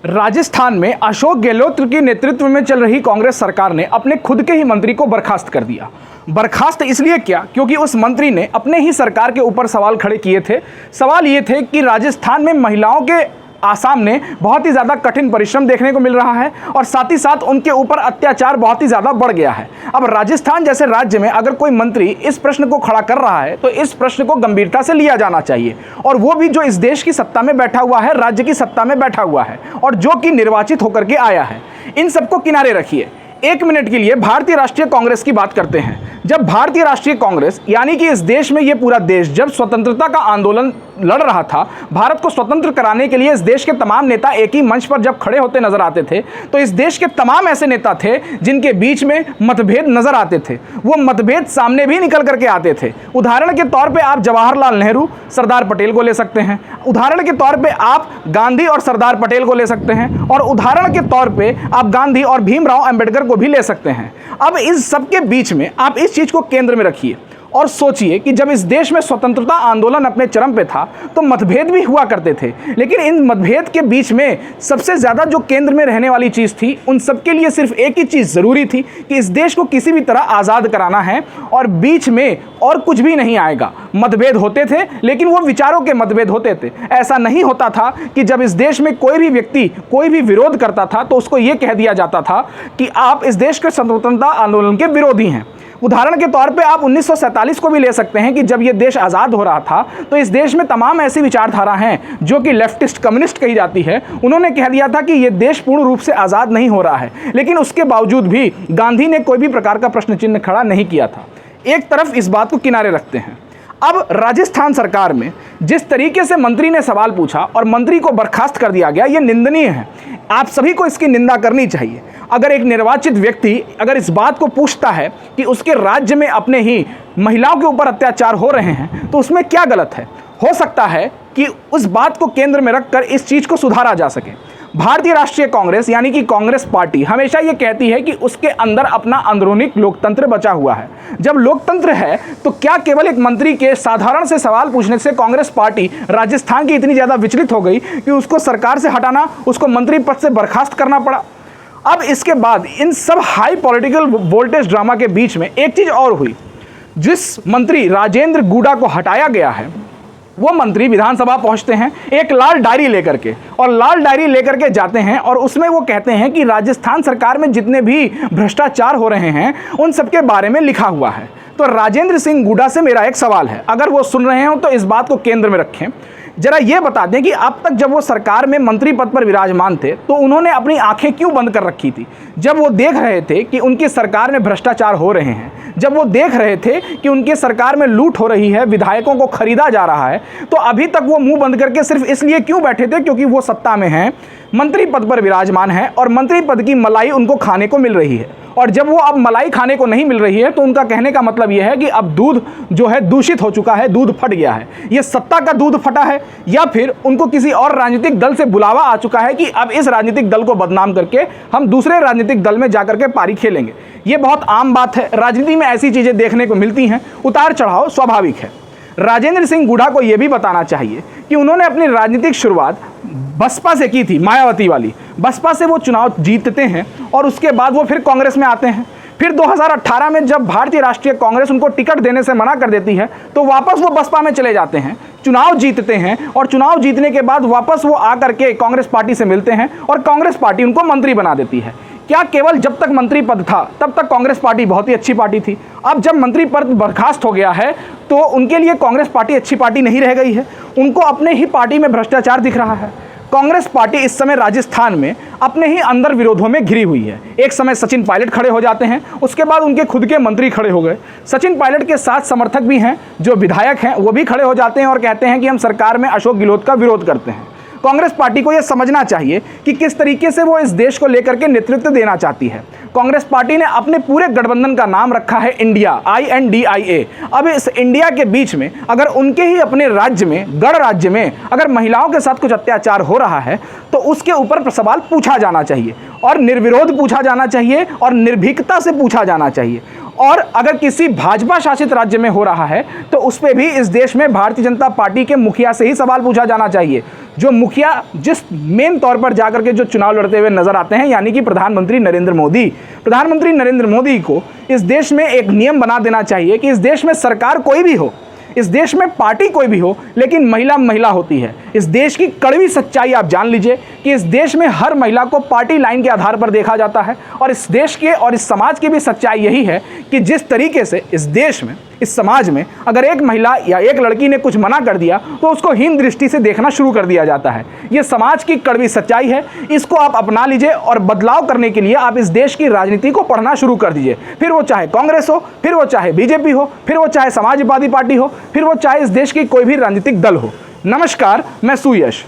राजस्थान में अशोक गहलोत के नेतृत्व में चल रही कांग्रेस सरकार ने अपने खुद के ही मंत्री को बर्खास्त कर दिया। बर्खास्त इसलिए किया क्योंकि उस मंत्री ने अपने ही सरकार के ऊपर सवाल खड़े किए थे। सवाल ये थे कि राजस्थान में महिलाओं के सामने बहुत ही ज़्यादा कठिन परिश्रम देखने को मिल रहा है और साथ ही साथ उनके ऊपर अत्याचार बहुत ही ज़्यादा बढ़ गया है। अब राजस्थान जैसे राज्य में अगर कोई मंत्री इस प्रश्न को खड़ा कर रहा है तो इस प्रश्न को गंभीरता से लिया जाना चाहिए, और वो भी जो इस देश की सत्ता में बैठा हुआ है, राज्य की सत्ता में बैठा हुआ है और जो कि निर्वाचित होकर के आया है। इन सबको किनारे रखिए, एक मिनट के लिए भारतीय राष्ट्रीय कांग्रेस की बात करते हैं। जब भारतीय राष्ट्रीय कांग्रेस यानी कि इस देश में ये पूरा देश जब स्वतंत्रता का आंदोलन लड़ रहा था, भारत को स्वतंत्र कराने के लिए इस देश के तमाम नेता एक ही मंच पर जब खड़े होते नजर आते थे तो इस देश के तमाम ऐसे नेता थे जिनके बीच में मतभेद नजर आते थे। वो मतभेद सामने भी निकल करके आते थे। उदाहरण के तौर पर आप जवाहरलाल नेहरू, सरदार पटेल को ले सकते हैं। उदाहरण के तौर पर आप गांधी और सरदार पटेल को ले सकते हैं, और उदाहरण के तौर पर आप गांधी और भीमराव अंबेडकर को भी ले सकते हैं। अब इस सबके बीच में आप इस चीज को केंद्र में रखिए और सोचिए कि जब इस देश में स्वतंत्रता आंदोलन अपने चरम पे था तो मतभेद भी हुआ करते थे, लेकिन इन मतभेद के बीच में सबसे ज़्यादा जो केंद्र में रहने वाली चीज़ थी, उन सबके लिए सिर्फ एक ही चीज़ ज़रूरी थी कि इस देश को किसी भी तरह आज़ाद कराना है और बीच में और कुछ भी नहीं आएगा। मतभेद होते थे लेकिन वो विचारों के मतभेद होते थे। ऐसा नहीं होता था कि जब इस देश में कोई भी व्यक्ति कोई भी विरोध करता था तो उसको ये कह दिया जाता था कि आप इस देश के स्वतंत्रता आंदोलन के विरोधी हैं। उदाहरण के तौर पे आप 1947 को भी ले सकते हैं कि जब ये देश आज़ाद हो रहा था तो इस देश में तमाम ऐसी विचारधारा हैं जो कि लेफ्टिस्ट कम्युनिस्ट कही जाती है। उन्होंने कह दिया था कि ये देश पूर्ण रूप से आज़ाद नहीं हो रहा है, लेकिन उसके बावजूद भी गांधी ने कोई भी प्रकार का प्रश्न चिन्ह खड़ा नहीं किया था। एक तरफ इस बात को किनारे रखते हैं। अब राजस्थान सरकार में जिस तरीके से मंत्री ने सवाल पूछा और मंत्री को बर्खास्त कर दिया गया, ये निंदनीय है। आप सभी को इसकी निंदा करनी चाहिए। अगर एक निर्वाचित व्यक्ति अगर इस बात को पूछता है कि उसके राज्य में अपने ही महिलाओं के ऊपर अत्याचार हो रहे हैं तो उसमें क्या गलत है। हो सकता है कि उस बात को केंद्र में रखकर इस चीज़ को सुधारा जा सके। भारतीय राष्ट्रीय कांग्रेस यानी कि कांग्रेस पार्टी हमेशा ये कहती है कि उसके अंदर अपना अंदरूनी लोकतंत्र बचा हुआ है। जब लोकतंत्र है तो क्या केवल एक मंत्री के साधारण से सवाल पूछने से कांग्रेस पार्टी राजस्थान की इतनी ज़्यादा विचलित हो गई कि उसको सरकार से हटाना, उसको मंत्री पद से बर्खास्त करना पड़ा। अब इसके बाद इन सब हाई पॉलिटिकल वोल्टेज ड्रामा के बीच में एक चीज़ और हुई। जिस मंत्री राजेंद्र गुडा को हटाया गया है वो मंत्री विधानसभा पहुंचते हैं एक लाल डायरी लेकर के, और लाल डायरी लेकर के जाते हैं और उसमें वो कहते हैं कि राजस्थान सरकार में जितने भी भ्रष्टाचार हो रहे हैं उन सबके बारे में लिखा हुआ है। तो राजेंद्र सिंह गुडा से मेरा एक सवाल है, अगर वो सुन रहे हो तो इस बात को केंद्र में रखें। जरा ये बता दें कि अब तक जब वो सरकार में मंत्री पद पर विराजमान थे तो उन्होंने अपनी आंखें क्यों बंद कर रखी थी? जब वो देख रहे थे कि उनकी सरकार में भ्रष्टाचार हो रहे हैं, जब वो देख रहे थे कि उनकी सरकार में लूट हो रही है, विधायकों को खरीदा जा रहा है, तो अभी तक वो मुंह बंद करके सिर्फ इसलिए क्यों बैठे थे क्योंकि वो सत्ता में हैं, मंत्री पद पर विराजमान है और मंत्री पद की मलाई उनको खाने को मिल रही है। और जब वो अब मलाई खाने को नहीं मिल रही है तो उनका कहने का मतलब यह है कि अब दूध जो है दूषित हो चुका है, दूध फट गया है। ये सत्ता का दूध फटा है या फिर उनको किसी और राजनीतिक दल से बुलावा आ चुका है कि अब इस राजनीतिक दल को बदनाम करके हम दूसरे राजनीतिक दल में जाकर के पारी खेलेंगे। ये बहुत आम बात है, राजनीति में ऐसी चीज़ें देखने को मिलती हैं, उतार चढ़ाव स्वाभाविक है। राजेंद्र सिंह गुडा को यह भी बताना चाहिए कि उन्होंने अपनी राजनीतिक शुरुआत बसपा से की थी, मायावती वाली। बसपा से वो चुनाव जीतते हैं और उसके बाद वो फिर कांग्रेस में आते हैं। फिर 2018 में जब भारतीय राष्ट्रीय कांग्रेस उनको टिकट देने से मना कर देती है तो वापस वो बसपा में चले जाते हैं, चुनाव जीतते हैं और चुनाव जीतने के बाद वापस वो आकर के कांग्रेस पार्टी से मिलते हैं और कांग्रेस पार्टी उनको मंत्री बना देती है। क्या केवल जब तक मंत्री पद था तब तक कांग्रेस पार्टी बहुत ही अच्छी पार्टी थी? अब जब मंत्री पद बर्खास्त हो गया है तो उनके लिए कांग्रेस पार्टी अच्छी पार्टी नहीं रह गई है, उनको अपने ही पार्टी में भ्रष्टाचार दिख रहा है। कांग्रेस पार्टी इस समय राजस्थान में अपने ही अंदर विरोधों में घिरी हुई है। एक समय सचिन पायलट खड़े हो जाते हैं, उसके बाद उनके खुद के मंत्री खड़े हो गए। सचिन पायलट के साथ समर्थक भी हैं, जो विधायक हैं वो भी खड़े हो जाते हैं और कहते हैं कि हम सरकार में अशोक गहलोत का विरोध करते हैं। कांग्रेस पार्टी को यह समझना चाहिए कि किस तरीके से वो इस देश को लेकर के नेतृत्व देना चाहती है। कांग्रेस पार्टी ने अपने पूरे गठबंधन का नाम रखा है इंडिया, INDIA। अब इस इंडिया के बीच में अगर उनके ही अपने राज्य में, गढ़ राज्य में अगर महिलाओं के साथ कुछ अत्याचार हो रहा है तो उसके ऊपर सवाल पूछा जाना चाहिए और निर्विरोध पूछा जाना चाहिए और निर्भीकता से पूछा जाना चाहिए। और अगर किसी भाजपा शासित राज्य में हो रहा है तो उस पर भी इस देश में भारतीय जनता पार्टी के मुखिया से ही सवाल पूछा जाना चाहिए, जो मुखिया जिस मेन तौर पर जाकर के जो चुनाव लड़ते हुए नजर आते हैं, यानी कि प्रधानमंत्री नरेंद्र मोदी। प्रधानमंत्री नरेंद्र मोदी को इस देश में एक नियम बना देना चाहिए कि इस देश में सरकार कोई भी हो, इस देश में पार्टी कोई भी हो, लेकिन महिला महिला होती है। इस देश की कड़वी सच्चाई आप जान लीजिए कि इस देश में हर महिला को पार्टी लाइन के आधार पर देखा जाता है। और इस देश के और इस समाज की भी सच्चाई यही है कि जिस तरीके से इस देश में, इस समाज में अगर एक महिला या एक लड़की ने कुछ मना कर दिया तो उसको हीन दृष्टि से देखना शुरू कर दिया जाता है। ये समाज की कड़वी सच्चाई है, इसको आप अपना लीजिए और बदलाव करने के लिए आप इस देश की राजनीति को पढ़ना शुरू कर दीजिए। फिर वो चाहे कांग्रेस हो, फिर वो चाहे बीजेपी हो, फिर वो चाहे समाजवादी पार्टी हो, फिर वो चाहे इस देश की कोई भी राजनीतिक दल हो। नमस्कार, मैं सुयश।